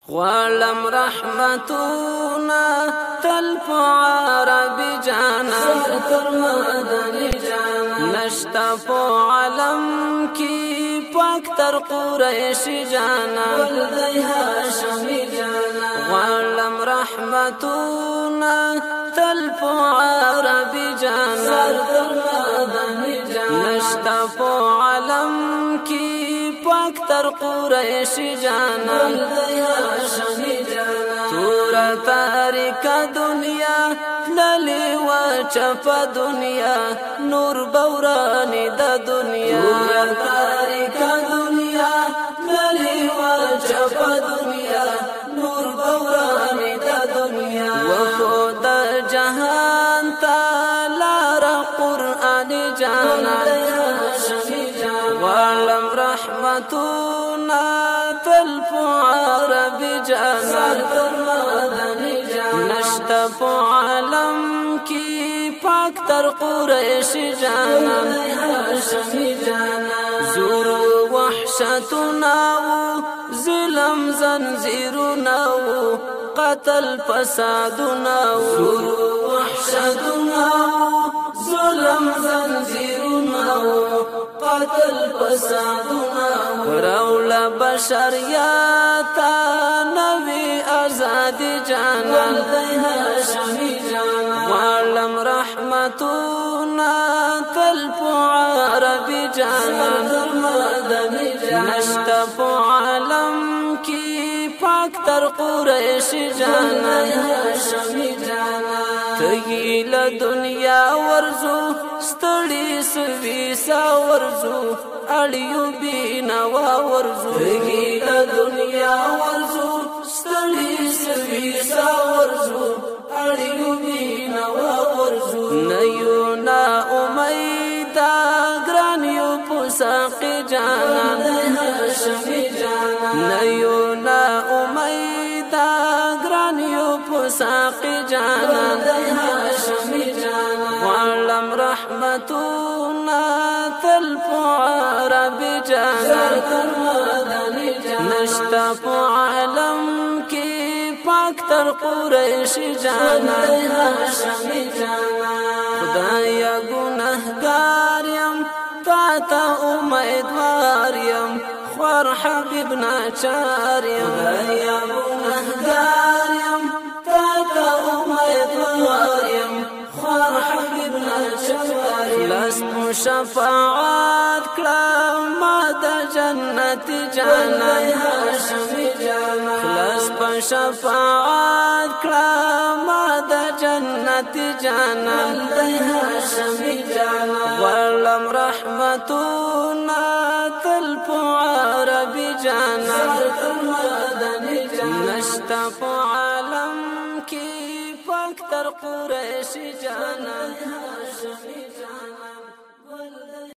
غوالم رحمتونا تل په عربي جانا تر مدني جانا نشتا په عالم کی پاک تر قریش جانا ولدی هاشمی جانا غوالم رحمتونا تل په عربي جانا تر مدني جانا نشتا په عالم کی پاک تر قریش جانا ولدی هاشمی جانا تورا تاریکا دنیا للی و چپا دنیا نور بورانی دا دنیا تورا تاریکا دنیا للی و چپا دنیا نور بورانی دا دنیا و خود جهان تا لارا قرآن جانا وعلم رحمتونا تلف عربي جانا نشتا په عالم کی پاک تر قریش جانا زور وحشتنا ظلم زنجیرنا قتل فسادنا زور وحشتنا ظلم زنجیرنا قتل فسادنا رولا بشریاتا نوی آزادی جانا هاشمی جانا وعلم رحمتونا تلف عربي جانا مدنی جانا نشتا په عالم کی پاک تر قریش جانا هاشمی جانا تگیل دنیا ورزو ستړي سوي سا ورزو اړیو بینوا ورزو تگیل دنیا ورزو ستړي سوي سا ورزو اړیو بینوا ورزو نیو نا امیدا گرانیو پساق جانا هاشمی جانا نیو نا امیدا گرانیو پساق جانا هاشمی جانا وعلم رحمتونا تلف عربي جانا مدنی جانا نشتا په عالم کی پاک تر قریش جانا هاشمی جانا خدایا گناهگار یم تا ته امیدوار یم خوار حبیب ناچار یم یا گناهگار یم تا ته امیدوار یم خوار حبیب ناچار یم لاس په شفاعت کړه ما د جنت جانا هاشمی جانا لاس په شفاعت کړه ما د جنت جانا هاشمی جانا ولم رحمتونا تلف عربي جانا مدنی جانا نشتا په عالم کی پاک تر قریش جانا هاشمی جانا